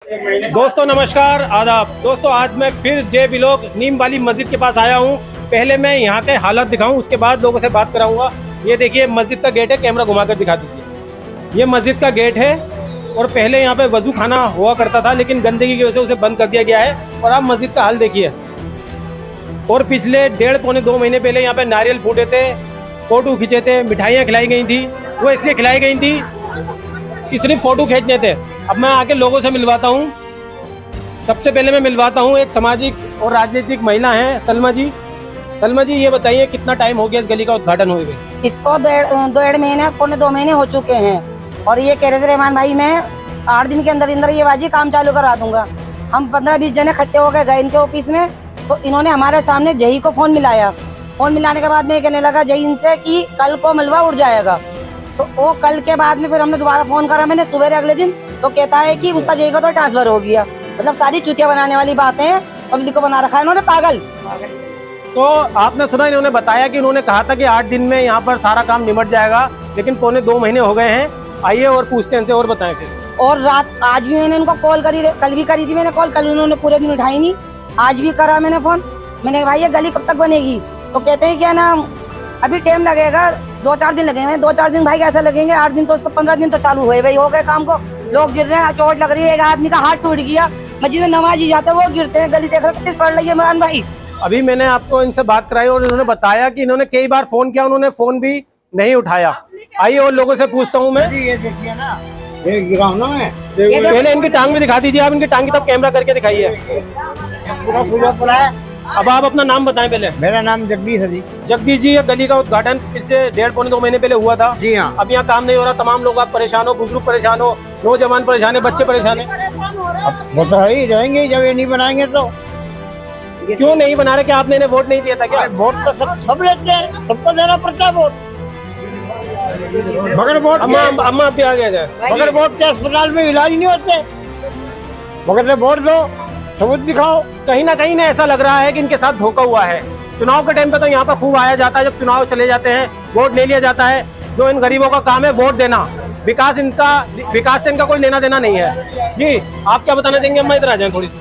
दोस्तों नमस्कार, आदाब। दोस्तों आज मैं फिर जे व्लॉग नीम वाली मस्जिद के पास आया हूँ। पहले मैं यहाँ के हालात दिखाऊं, उसके बाद लोगों से बात कराऊंगा। ये देखिए मस्जिद का गेट है, कैमरा घुमाकर दिखा दीजिए। ये मस्जिद का गेट है और पहले यहाँ पे वजू खाना हुआ करता था, लेकिन गंदगी की वजह से उसे बंद कर दिया गया है। और आप मस्जिद का हाल देखिए। और पिछले 1.5-2 महीने पहले यहाँ पे नारियल फूटे थे, फोटो खींचे थे, मिठाइयाँ खिलाई गई थी। वो इसलिए खिलाई गई थी कि सिर्फ फोटो खींचने थे। अब मैं आके लोगों से मिलवाता हूँ। सबसे पहले मैं मिलवाता हूँ एक सामाजिक और राजनीतिक महिला हैं, सलमा जी। सलमा जी, ये बताइए कितना टाइम हो गया इस गली का उद्घाटन हुए? इसको 1.5-1.5 महीने हो चुके हैं। और ये कह रहे थे रहमान भाई मैं 8 दिन के अंदर अंदर ये बाजी काम चालू करा दूंगा। हम 15-20 जने इकट्ठे होकर गए इनके ऑफिस में, तो इन्होंने हमारे सामने जही को फोन मिलाया। फोन मिलाने के बाद में कहने लगा जही इनसे कि कल को मलबा उड़ जाएगा। तो वो कल के बाद में फिर हमने दोबारा फोन करा, मैंने सुबह अगले दिन, तो कहता है कि उसका जही का तो ट्रांसफर हो गया। मतलब सारी चुतिया बनाने वाली बातें पब्लिक को बना रखा है इन्होंने पागल। तो आपने सुना, इन्होंने बताया कि इन्होंने कहा था कि 8 दिन में यहाँ पर सारा काम निमट जाएगा, लेकिन 1.25-2 महीने हो गए हैं। आइए और पूछते हैं इनसे और बताएं फिर। और रात आज भी मैंने इनको कॉल करी, कल भी करी थी मैंने कॉल, कल उन्होंने पूरे दिन उठाई नहीं। आज भी करा मैंने फोन, मैंने भाई ये गली कब तक बनेगी? तो कहते हैं क्या ना अभी टाइम लगेगा, 2-4 दिन लगेंगे। 2-4 दिन भाई कैसे लगेंगे? 8 दिन तो उसको 15 दिन तो चालू हुए भाई, हो गए काम को। लोग गिर रहे हैं, चोट लग रही है, एक आदमी का हाथ टूट गया, मस्जिद में नमाज ही जाते वो गिरते हैं। गली देख रहे कितनी सड़ रही है इमरान भाई। अभी मैंने आपको इनसे बात कराई और इन्होंने बताया कि इन्होंने कई बार फोन किया, उन्होंने फोन भी नहीं उठाया। आइए और लोगों से पूछता हूँ मैं। ये देखिए ना, ये गिराओ ना मैं। पहले इनकी टांग भी दिखा दीजिए आप, इनकी टांग की तब कैमरा करके दिखाइए। पूरा फूला पड़ा है। अब आप अपना नाम बताएं पहले। मेरा नाम जगदीश है जी। जगदीश जी, ये गली का उद्घाटन पिछले 1.5-2 महीने पहले हुआ था। जी हाँ। अब यहाँ काम नहीं हो रहा, तमाम लोग आप परेशान हो, बुजुर्ग परेशान हो, नौजवान परेशान है, बच्चे परेशान है। अब वो तो ही रहेंगे जब ये नहीं बनाएंगे तो। क्यों नहीं बना रहे? क्या आपने इन्हें वोट नहीं दिया था क्या? वोट तो सब लेते हैं, सबको देना पड़ता है वोट। बगैर वोट अम्मा आप भी आ गए थे। बगैर वोट के अस्पताल में इलाज नहीं होते। बगैर वोट दो, सबूत दिखाओ। कहीं ना कहीं ऐसा लग रहा है कि इनके साथ धोखा हुआ है। चुनाव के टाइम पे तो यहाँ पर खूब आया जाता है, जब चुनाव चले जाते हैं वोट ले लिया जाता है। जो इन गरीबों का काम है वोट देना, विकास से इनका कोई लेना देना नहीं है। जी आप क्या बताना चाहेंगे? अम्मा इधर आ जाए थोड़ी सी।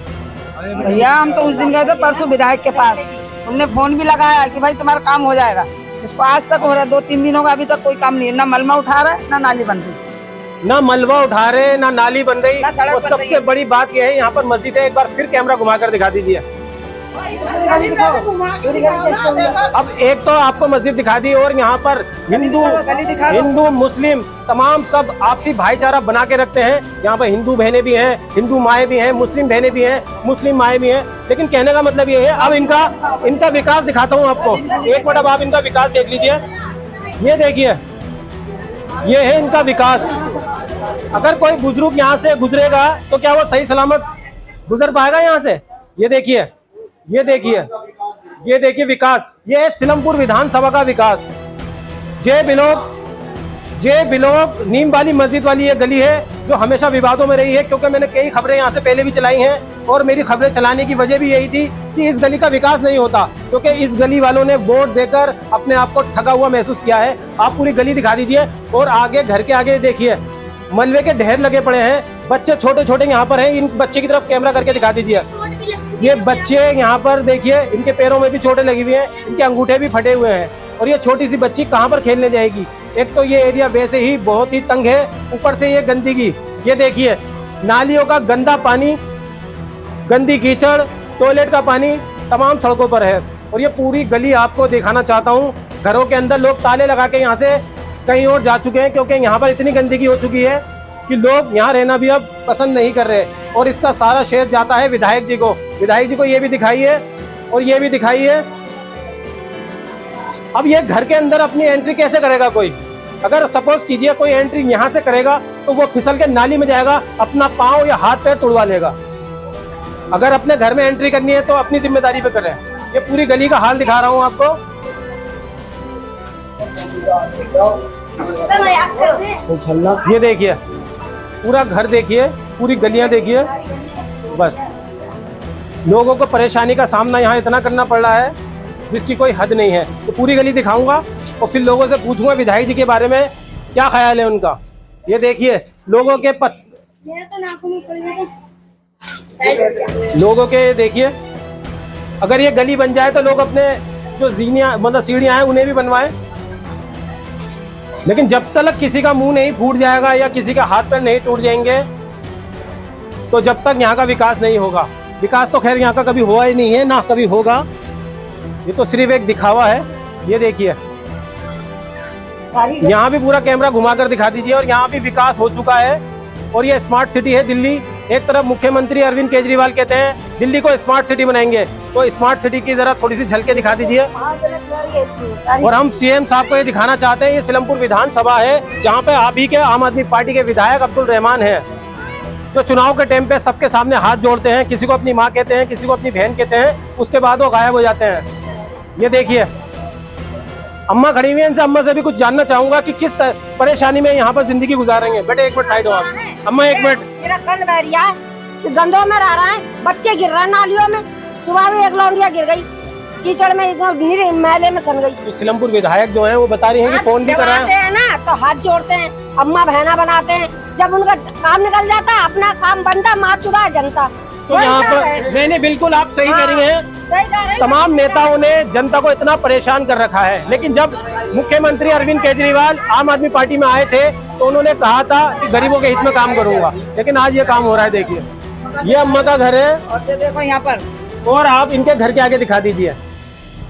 भैया हम तो उस दिन गए थे परसों विधायक के पास, उनने फोन भी लगाया कि भाई तुम्हारा काम हो जाएगा। इसको आज तक हो रहा है, 2-3 दिनों का अभी तक कोई काम नहीं है। ना मलमा उठा रहा है, ना नाली बन रही। ना मलबा उठा रहे, ना नाली बन रही। ना सड़क और बन रही सबसे बड़ी बात यह है, यहाँ पर मस्जिद है। एक बार फिर कैमरा घुमाकर दिखा दीजिए। अब एक तो आपको मस्जिद दिखा दी और यहाँ पर हिंदू मुस्लिम तमाम सब आपसी भाईचारा बना के रखते हैं। यहाँ पर हिंदू बहनें भी हैं, हिंदू माएँ भी हैं, मुस्लिम बहनें भी हैं, मुस्लिम माएँ भी हैं। लेकिन कहने का मतलब ये है, अब इनका विकास दिखाता हूँ आपको। एक मिनट, अब आप इनका विकास देख लीजिए। ये देखिए, ये है इनका विकास। अगर कोई बुजुर्ग यहाँ से गुजरेगा तो क्या वो सही सलामत गुजर पाएगा यहाँ से? ये देखिए, ये देखिए, ये देखिए विकास। ये है सिलमपुर विधानसभा का विकास। जे ब्लॉक नीम वाली मस्जिद वाली ये गली है जो हमेशा विवादों में रही है, क्योंकि मैंने कई खबरें यहाँ से पहले भी चलाई हैं। और मेरी खबरें चलाने की वजह भी यही थी कि इस गली का विकास नहीं होता, क्योंकि इस गली वालों ने वोट देकर अपने आप को ठगा हुआ महसूस किया है। आप पूरी गली दिखा दीजिए और आगे घर के आगे देखिए मलबे के ढेर लगे पड़े हैं। बच्चे छोटे छोटे यहाँ पर हैं। इन बच्चे की तरफ कैमरा करके दिखा दीजिए। ये बच्चे यहाँ पर देखिए, इनके पैरों में भी चोटें लगी हुई हैं, इनके अंगूठे भी फटे हुए हैं। और ये छोटी सी बच्ची कहाँ पर खेलने जाएगी? एक तो ये एरिया वैसे ही बहुत ही तंग है, ऊपर से ये गंदगी। ये देखिए नालियों का गंदा पानी, गंदी कीचड़, टॉयलेट का पानी तमाम सड़कों पर है। और ये पूरी गली आपको दिखाना चाहता हूँ। घरों के अंदर लोग ताले लगा के यहाँ से कहीं और जा चुके हैं, क्योंकि यहाँ पर इतनी गंदगी हो चुकी है कि लोग यहाँ रहना भी अब पसंद नहीं कर रहे। और इसका सारा श्रेय जाता है विधायक जी को। विधायक जी को ये भी दिखाइए और ये भी दिखाइए। अब ये घर के अंदर अपनी एंट्री कैसे करेगा कोई? अगर सपोज कीजिए कोई एंट्री यहाँ से करेगा तो वो फिसल के नाली में जाएगा, अपना पाँव या हाथ पैर तुड़वा लेगा। अगर अपने घर में एंट्री करनी है तो अपनी जिम्मेदारी पे करें। ये पूरी गली का हाल दिखा रहा हूँ आपको। ये देखिए पूरा घर देखिए, पूरी गलियां देखिए। बस लोगों को परेशानी का सामना यहाँ इतना करना पड़ रहा है जिसकी कोई हद नहीं है। तो पूरी गली दिखाऊंगा और फिर लोगों से पूछूंगा विधायक जी के बारे में क्या ख्याल है उनका। ये देखिए लोगों के लोगों के देखिए, अगर ये गली बन जाए तो लोग अपने जो जीनियाँ मतलब सीढ़ियाँ हैं उन्हें भी बनवाएं, लेकिन जब तक किसी का मुंह नहीं फूट जाएगा या किसी का हाथ पैर नहीं टूट जाएंगे तो जब तक यहाँ का विकास नहीं होगा। विकास तो खैर यहाँ का कभी हुआ ही नहीं है, ना कभी होगा, ये तो सिर्फ एक दिखावा है। ये देखिए, यहाँ भी पूरा कैमरा घुमाकर दिखा दीजिए, और यहाँ भी विकास हो चुका है और ये स्मार्ट सिटी है दिल्ली। एक तरफ मुख्यमंत्री अरविंद केजरीवाल कहते हैं दिल्ली को स्मार्ट सिटी बनाएंगे, तो स्मार्ट सिटी की जरा थोड़ी सी झलके दिखा दीजिए। और हम सीएम साहब को ये दिखाना चाहते हैं, ये सिलमपुर विधानसभा है जहाँ पे आप ही के आम आदमी पार्टी के विधायक अब्दुल रहमान है, जो चुनाव के टाइम पे सबके सामने हाथ जोड़ते हैं, किसी को अपनी माँ कहते हैं, किसी को अपनी बहन कहते हैं, उसके बाद वो गायब हो जाते हैं। ये देखिए, अम्मा खड़ी हुई है, इनसे अम्मा से भी कुछ जानना चाहूंगा कि किस परेशानी में यहाँ पर जिंदगी गुजारेंगे। बेटे एक मिनट साइड हो आप। अम्मा एक मिनट। मेरा कल बैरिया है, गंदों में रह रहा है, बच्चे गिर रहे हैं नालियों में। सुबह भी एक लौंडिया गिर गई कीचड़ में, मैले में सन गई। तो सिलमपुर विधायक जो है वो बता रही है कि फोन भी कराए हैं ना, तो हाथ जोड़ते हैं, अम्मा बहना बनाते हैं। जब उनका काम निकल जाता है, अपना काम बनता, माँ चुदा जनता। तो यहाँ पर नहीं, बिल्कुल आप सही कह रही हैं। तमाम नेताओं ने जनता को इतना परेशान कर रखा है, लेकिन जब मुख्यमंत्री अरविंद केजरीवाल आम आदमी पार्टी में आए थे तो उन्होंने कहा था कि गरीबों के हित में काम करूंगा, लेकिन आज ये काम हो रहा है। देखिए, ये अम्मा का घर है और ये देखो यहाँ पर, और आप इनके घर के आगे दिखा दीजिए।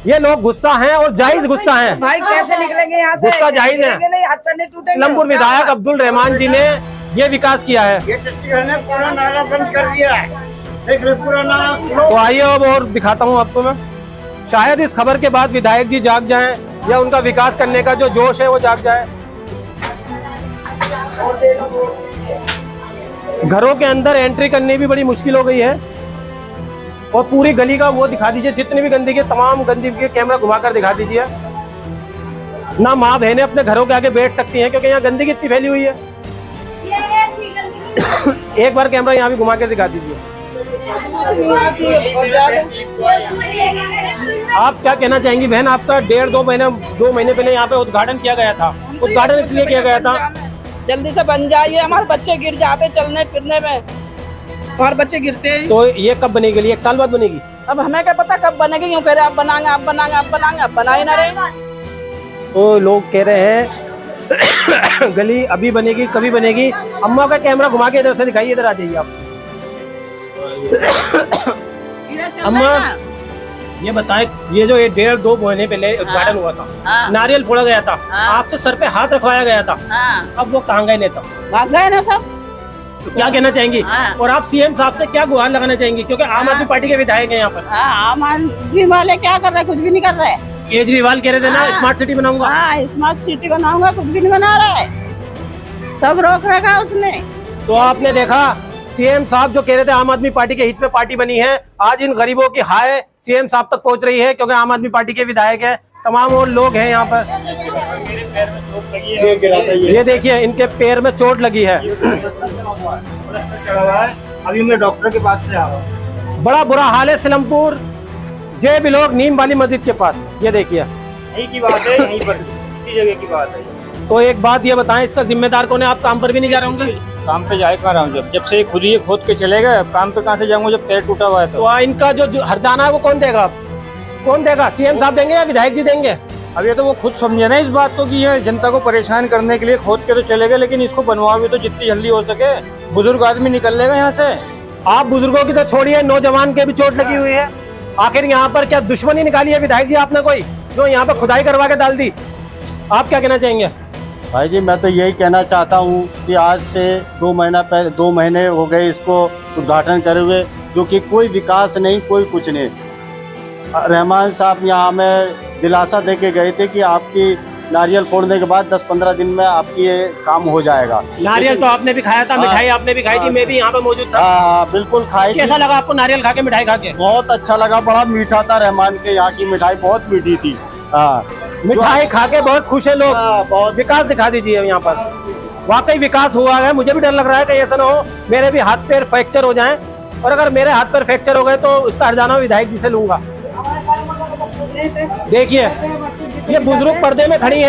ये लोग गुस्सा हैं और जायज गुस्सा है। भाई कैसे निकलेंगे यहाँ से? गुस्सा जायज है। हाथ पैर नहीं टूटेंगे। सिलमपुर विधायक अब्दुल रहमान जी ने ये विकास किया है। ये ने पूरा नाला बंद कर दिया है, देख ले पूरा नाला। तो आइए अब और दिखाता हूँ आपको मैं। शायद इस खबर के बाद विधायक जी जाग जाएं या उनका विकास करने का जो जोश है वो जाग जाए। घरों के अंदर एंट्री करनी भी बड़ी मुश्किल हो गई है, और पूरी गली का वो दिखा दीजिए, जितनी भी गंदगी, तमाम गंदगी के कैमरा घुमाकर दिखा दीजिए। ना माँ बहनें अपने घरों के आगे बैठ सकती हैं क्योंकि यहाँ गंदगी इतनी फैली हुई है। एक बार कैमरा यहाँ भी घुमा कर दिखा दीजिए। आप क्या कहना चाहेंगी बहन? आपका 2 महीने पहले यहाँ पे उद्घाटन किया गया था। उद्घाटन इसलिए किया गया था, जल्दी से बन जाइए, हमारे बच्चे गिर जाते चलने फिरने में, हमारे बच्चे गिरते हैं। तो ये कब बनेगी? 1 साल बाद बनेगी। अब हमें क्या पता कब बनेगी, यूँ कह रहे आप बनाएंगे, आप बनाएंगे, आप बनाएंगे, आप बनाए ना रहे। तो लोग कह रहे हैं गली अभी बनेगी, कभी बनेगी। अम्मा का कैमरा घुमा के इधर से दिखाइए, इधर आ जाइए आप। अम्मा ये बताएं, ये जो 1.5-2 महीने पहले उद्घाटन हुआ था, नारियल फोड़ा गया था, आपसे सर पे हाथ रखवाया गया था, अब वो कहाँ गए नेता? भाग गए ना सब। तो क्या कहना चाहेंगी? और आप सीएम साहब से क्या गुहार लगाना चाहेंगी, क्योंकि आम आदमी पार्टी के विधायक हैं यहाँ पर? आम आदमी वाले क्या कर रहे हैं? कुछ भी नहीं कर रहे। केजरीवाल कह रहे थे ना स्मार्ट सिटी बनाऊंगा। स्मार्ट सिटी बनाऊंगा, कुछ भी नहीं बना रहा है, सब रोक रखा उसने। तो आपने देखा, सीएम साहब जो कह रहे थे आम आदमी पार्टी के हित में पार्टी बनी है, आज इन गरीबों की हाय सीएम साहब तक पहुंच रही है, क्योंकि आम आदमी पार्टी के विधायक है, तमाम और लोग हैं यहाँ पर। ये देखिए, इनके पैर में चोट लगी है। अभी मैं डॉक्टर के पास से आ रहा हूँ। बड़ा बुरा हाल है सिलमपुर जे बिलोग नीम वाली मस्जिद के पास। ये देखिए, यही की बात है, यहीं पर इसी जगह की बात है। तो एक बात ये बताएं, इसका जिम्मेदार कौन है? आप काम पर भी नहीं जा रहे होंगे? काम पे जाए कहाँ रहा हूँ, जब से खुद ही खोद के चले गए, काम पे कहाँ से जाऊंगा जब पैर टूटा हुआ है। तो इनका जो हर्जाना है वो कौन देगा? आप कौन देगा? सीएम साहब देंगे या विधायक जी देंगे? अब ये तो वो खुद समझे ना इस बात को कि ये जनता को परेशान करने के लिए खोद के तो चले गए, लेकिन इसको बनवा भी तो जितनी जल्दी हो सके। बुजुर्ग आदमी निकल लेगा यहाँ से। आप बुजुर्गों की तो छोड़िए, नौजवान के भी चोट लगी हुई है। आखिर यहाँ पर क्या दुश्मनी निकाली है विधायक जी आपने कोई, जो यहाँ पर खुदाई करवा के डाल दी? आप क्या कहना चाहेंगे? भाई जी, मैं तो यही कहना चाहता हूँ कि आज से 2 महीने हो गए इसको उद्घाटन करे हुए, जो कि कोई विकास नहीं, कोई कुछ नहीं। रहमान साहब यहाँ हमें दिलासा दे के गए थे कि आपकी नारियल फोड़ने के बाद 10-15 दिन में आपकी ये काम हो जाएगा। नारियल तो आपने भी खाया था, मिठाई आपने भी खाई थी, मैं भी यहाँ पे मौजूद था। हाँ, बिल्कुल खाई थी। कैसा लगा आपको नारियल खा के, मिठाई खा के? बहुत अच्छा लगा, बड़ा मीठा था। रहमान के यहाँ की मिठाई बहुत मीठी थी। हाँ, मिठाई खा के बहुत खुश है लोग। बहुत विकास दिखा दीजिए यहाँ पर। वाकई विकास हुआ है। मुझे भी डर लग रहा है कहीं ऐसा ना हो मेरे भी हाथ पैर फ्रैक्चर हो जाएं, और अगर मेरे हाथ पैर फ्रैक्चर हो गए तो उसका हर्जाना विधायक जी से लूंगा। देखिए, ये बुजुर्ग पर्दे में खड़ी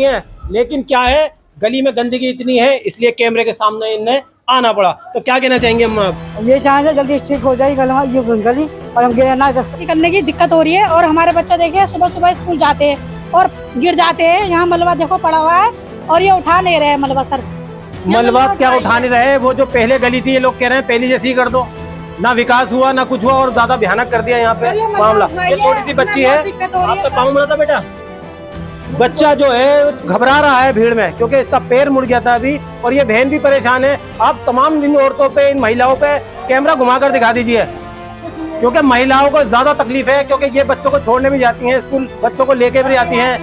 हैं, लेकिन क्या है, गली में गंदगी इतनी है इसलिए कैमरे के सामने इन्हें आना पड़ा। तो क्या कहना चाहेंगे अम्मा आप? ये चाहे जल्दी ठीक हो जाए ये गली और हम गिरना करने की दिक्कत हो रही है। और हमारे बच्चे देखिए सुबह सुबह स्कूल जाते हैं और गिर जाते हैं। यहाँ मलबा देखो पड़ा हुआ है और ये उठा नहीं रहे मलबा सर। मलबा क्या उठा नहीं रहे, वो जो पहले गली थी ये लोग कह रहे हैं पहली जैसी ही कर दो। ना विकास हुआ ना कुछ हुआ और ज्यादा भयानक कर दिया यहाँ पे मामला। ये छोटी सी बच्ची है, आपका पाँव मुड़ा था बेटा? बच्चा जो है घबरा रहा है भीड़ में क्योंकि इसका पैर मुड़ गया था अभी, और ये बहन भी परेशान है। आप तमाम इन औरतों पे, इन महिलाओं पे कैमरा घुमाकर दिखा दीजिए, क्योंकि महिलाओं को ज्यादा तकलीफ है, क्योंकि ये बच्चों को छोड़ने भी जाती हैं स्कूल, बच्चों को लेके भी जाती हैं।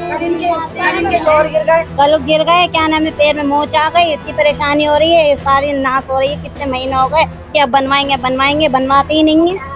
कल गिर गए, क्या नाम है, पैर में मोच आ गई, इतनी परेशानी हो रही है, सारी नाश हो रही है। कितने महीने हो गए कि अब बनवाएंगे, बनवाते ही नहीं है।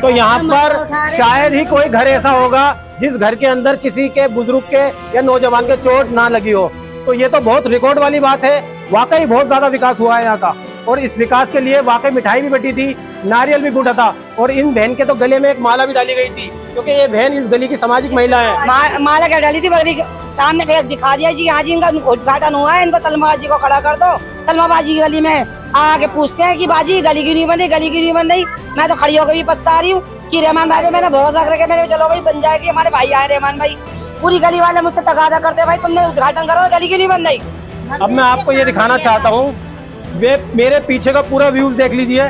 तो यहाँ पर शायद ही कोई घर ऐसा होगा जिस घर के अंदर किसी के बुजुर्ग के या नौजवान के चोट ना लगी हो। तो ये तो बहुत रिकॉर्ड वाली बात है। वाकई बहुत ज्यादा विकास हुआ है यहाँ का, और इस विकास के लिए वाकई मिठाई भी बटी थी, नारियल भी फूटा था, और इन बहन के तो गले में एक माला भी डाली गई थी, क्योंकि ये बहन इस गली की सामाजिक महिला है। माला क्या डाली थी बगली सामने फेस दिखा दिया जी, हाँ जी इनका उद्घाटन हुआ है, इनको सलमा बाजी को खड़ा कर दो। सलमा बाजी की गली में आके पूछते हैं कि बाजी गली क्यों नहीं बन रही, गली क्यों नहीं बन रही। मैं तो खड़ी होकर भी पछता रही हूँ कि रहमान भाई पे मैंने भरोसा करके मैंने चलो भाई बन जाएगी, हमारे भाई आए रहमान भाई। पूरी गली वाले मुझसे तगादा करते भाई तुमने उद्घाटन करो, गली क्यों नहीं बन रही। अब मैं आपको ये दिखाना चाहता हूँ, वे मेरे पीछे का पूरा व्यूज देख लीजिए,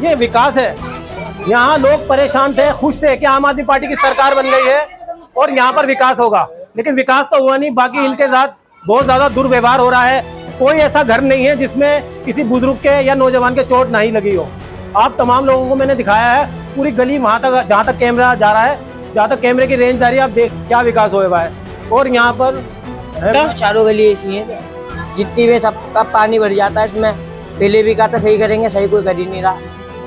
ये विकास है। यहाँ लोग परेशान थे, खुश थे कि आम आदमी पार्टी की सरकार बन गई है और यहाँ पर विकास होगा, लेकिन विकास तो हुआ नहीं। बाकी इनके साथ बहुत ज्यादा दुर्व्यवहार हो रहा है। कोई ऐसा घर नहीं है जिसमें किसी बुजुर्ग के या नौजवान के चोट नहीं लगी हो। आप तमाम लोगों को मैंने दिखाया है, पूरी गली वहां तक जहाँ तक कैमरा जा रहा है, जहाँ तक कैमरे की रेंज जा रही है, आप देख क्या विकास हुआ है। और यहाँ पर चारों गली ऐसी है, जितनी भी सबका पानी भर जाता है इसमें। पहले भी कहा था सही करेंगे, सही कोई कर ही नहीं रहा।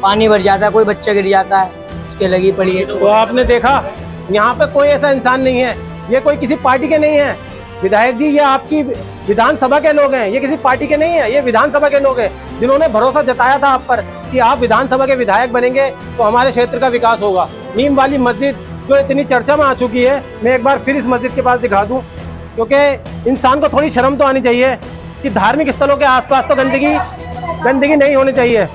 पानी भर जाता है, कोई बच्चा गिर जाता है, उसके लगी पड़ी है। तो आपने देखा यहाँ पे कोई ऐसा इंसान नहीं है, ये कोई किसी पार्टी के नहीं है। विधायक जी, ये आपकी विधानसभा के लोग हैं, ये किसी पार्टी के नहीं है, ये विधानसभा के लोग हैं जिन्होंने भरोसा जताया था आप पर कि आप विधानसभा के विधायक बनेंगे तो हमारे क्षेत्र का विकास होगा। नीम वाली मस्जिद जो इतनी चर्चा में आ चुकी है, मैं एक बार फिर इस मस्जिद के पास दिखा दूं, क्योंकि इंसान को थोड़ी शर्म तो आनी चाहिए कि धार्मिक स्थलों के आसपास तो गंदगी नहीं होनी चाहिए।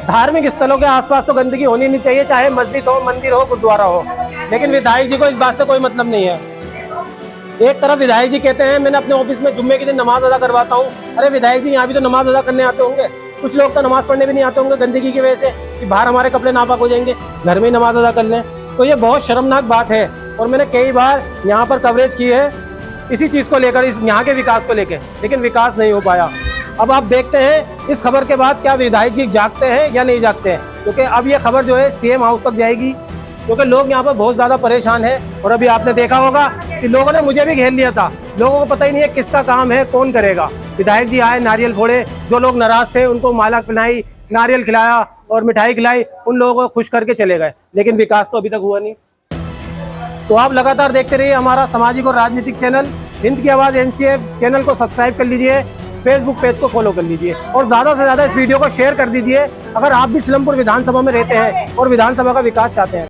धार्मिक स्थलों के आसपास तो गंदगी होनी नहीं चाहिए, चाहे मस्जिद हो, मंदिर हो, गुरुद्वारा हो। लेकिन विधायक जी को इस बात से कोई मतलब नहीं है। एक तरफ विधायक जी कहते हैं मैंने अपने ऑफिस में जुम्मे के दिन नमाज अदा करवाता हूँ। अरे विधायक जी, यहाँ भी तो नमाज अदा करने आते होंगे, कुछ लोग तो नमाज पढ़ने भी नहीं आते होंगे गंदगी की वजह से कि बाहर हमारे कपड़े नापाक हो जाएंगे, घर में ही नमाज अदा कर लें। तो ये बहुत शर्मनाक बात है, और मैंने कई बार यहाँ पर कवरेज की है इसी चीज़ को लेकर, इस यहाँ के विकास को लेकर, लेकिन विकास नहीं हो पाया। अब आप देखते हैं इस खबर के बाद क्या विधायक जी जागते हैं या नहीं जागते हैं, क्योंकि अब ये खबर जो है सीएम हाउस तक जाएगी, क्योंकि लोग यहाँ पर बहुत ज़्यादा परेशान हैं। और अभी आपने देखा होगा कि लोगों ने मुझे भी घेर लिया था, लोगों को पता ही नहीं है किसका काम है, कौन करेगा। विधायक जी आए, नारियल फोड़े, जो लोग नाराज थे उनको माला पहनाई, नारियल खिलाया और मिठाई खिलाई, उन लोगों को खुश करके चले गए, लेकिन विकास तो अभी तक हुआ नहीं। तो आप लगातार देखते रहिए हमारा सामाजिक और राजनीतिक चैनल हिंद की आवाज़ NCF। चैनल को सब्सक्राइब कर लीजिए, फेसबुक पेज को फॉलो कर लीजिए, और ज़्यादा से ज़्यादा इस वीडियो को शेयर कर दीजिए अगर आप भी सिलमपुर विधानसभा में रहते हैं और विधानसभा का विकास चाहते हैं।